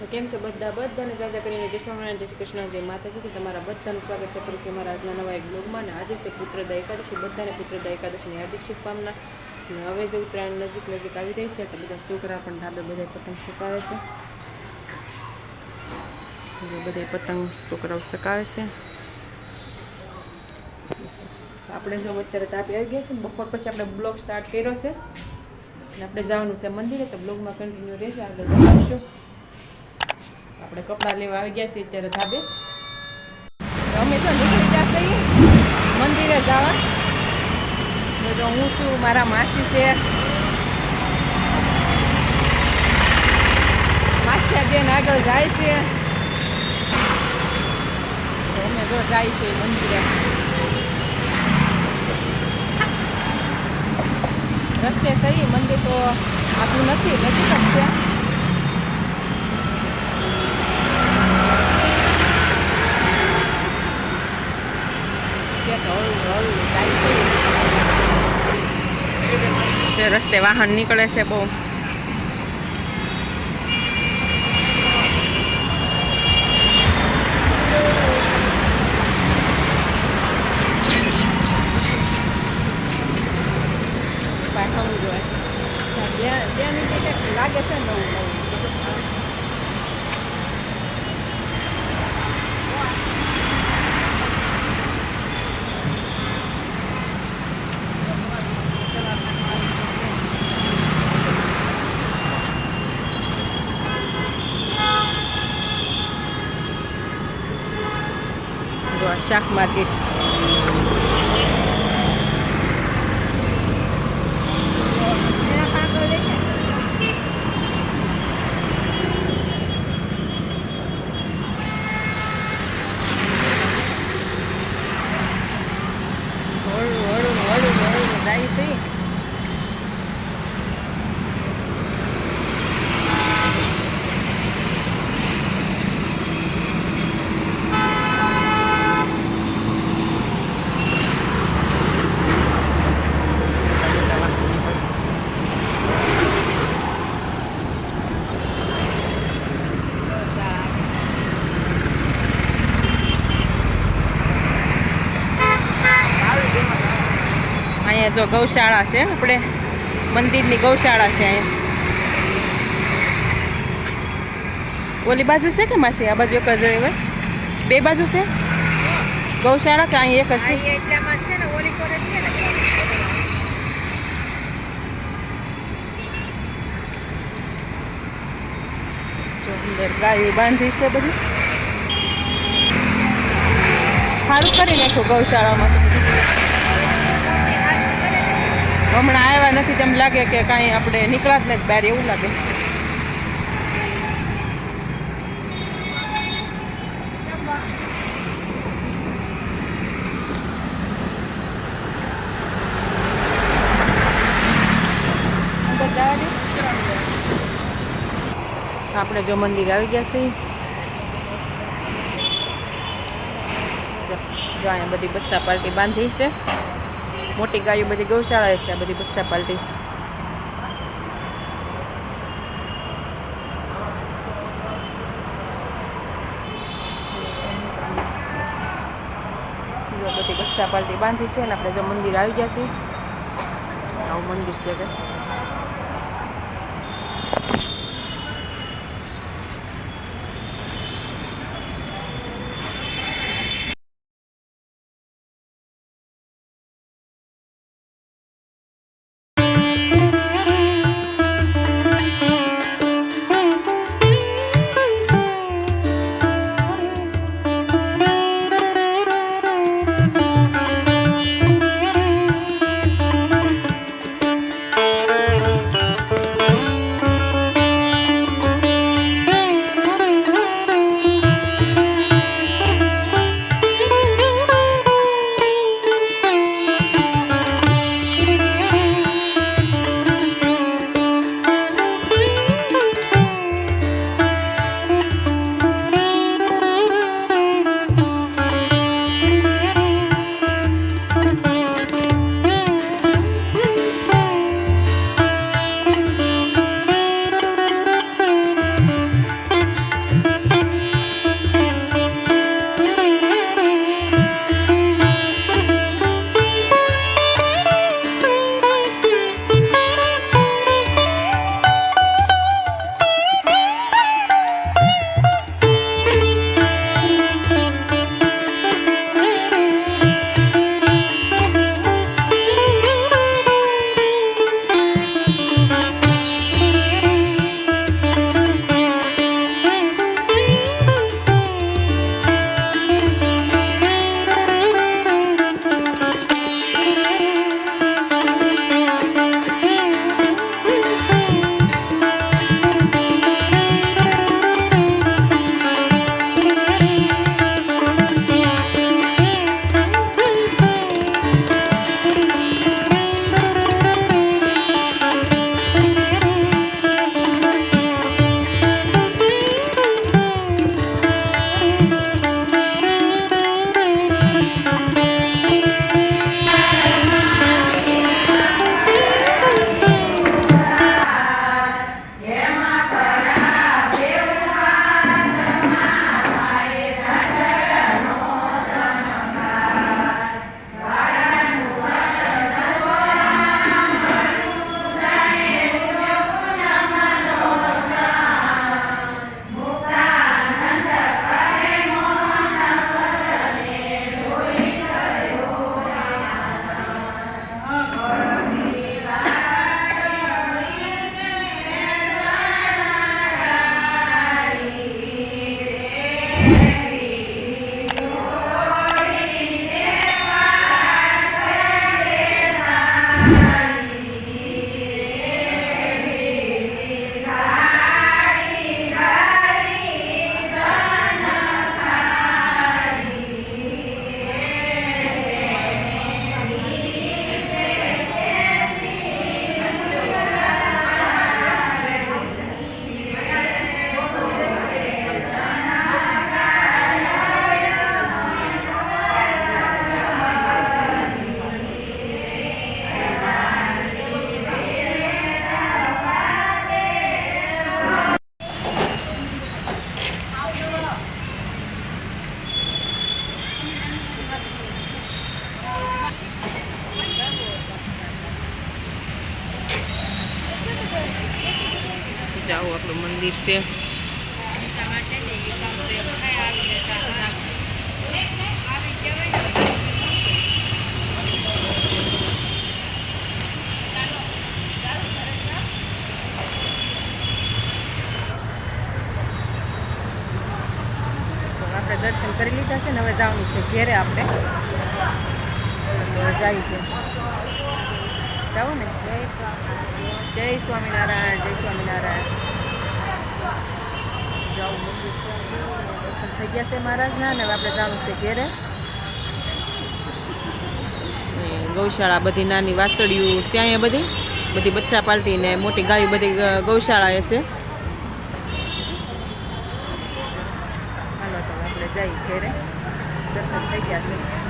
તો કેમ છો બધાને જાજા કરીને જય સ્વામિનારાયણ, જય શ્રી કૃષ્ણ, જય માતાજી. તો તમારા બધાનું સ્વાગત છે ફરીથી અમારા આજના નવા એક બ્લોગમાં. ને આજે છે પુત્રદા એકાદશી. બધાને પુત્રદા એકાદશીની હાર્દિક શુભકામના. અને હવે જો ઉત્તરાયણ નજીક આવી રહી છે તો બધા છોકરા પણ ધાબે બધા પતંગ સુકાવે છે. બધા પતંગ છોકરાઓ સકાવે છે. આપણે જો અત્યારે તાપી આવી ગયા છે ને, બપોર પછી આપણે બ્લોગ સ્ટાર્ટ કર્યો છે અને આપણે જવાનું છે મંદિરે. તો બ્લોગમાં કન્ટિન્યુ રહેશે, આગળ જઈશું. આપણે કપડાં લેવા આવી ગયા છીએ અત્યારે ધાબે. અમે તો નીકળી જશે મંદિરે જવા. જો હું છું, મારા માસી છે, માસિયા બેન આગળ જાય છે. અમે જો જાય છે મંદિરે. રસ્તે સહી મંદિર તો આટલું નથી, નજીક જ છે. રસ્તે વાહન નીકળે છે બહુ. પાછું જોઈએ બે મિનિટ લાગે છે નવું શાક માર્કેટ. જાય છે. અહીંયા જો ગૌશાળા છે, આપણે મંદિરની ગૌશાળા છે અહીંયા. ઓલી બાજુ છે કે માસી? આ બાજુ એક જ હોય? બે બાજુ છે ગૌશાળા કે અહીં એક જ છે? જો અંદર ગાયો બાંધી છે બધી. સારું કરી નાખ્યું ગૌશાળામાં. હમણાં આવ્યા નથી તેમ લાગે કે કાંઈ આપણે નીકળ્યા જ નથી બહાર, એવું લાગે. આપણે જો મંદિર આવી ગયા છીએ. જો અહીંયા બધી બચ્ચા પાર્ટી બાંધી છે. મોટી ગાયો બધી ગૌશાળા છે, આ બધી બચ્ચા પાર્ટી. બધી બચ્ચા પાર્ટી બાંધી છે ને આપણે જો મંદિર આવી ગયા છીએ. આવું મંદિર છે કે મંદિર છે. આપણે દર્શન કરી લીધા છે ને હવે જવાનું છે ઘેરે આપણે જાય છે જાવું ને. જય સ્વામિનારાયણ જય સ્વામિનારાયણ. જાવું મંદિર દર્શન થઈ ગયા છે મહારાજના ને હવે આપણે જવાનું છે ઘેરે. ગૌશાળા બધી નાની વાસળીઓ છે અહીંયા બધી બચ્ચા પાલટી ને મોટી ગાયો બધી ગૌશાળા એ છે. હાલો તો આપણે જઈ ઘેરે દર્શન થઈ ગયા છે.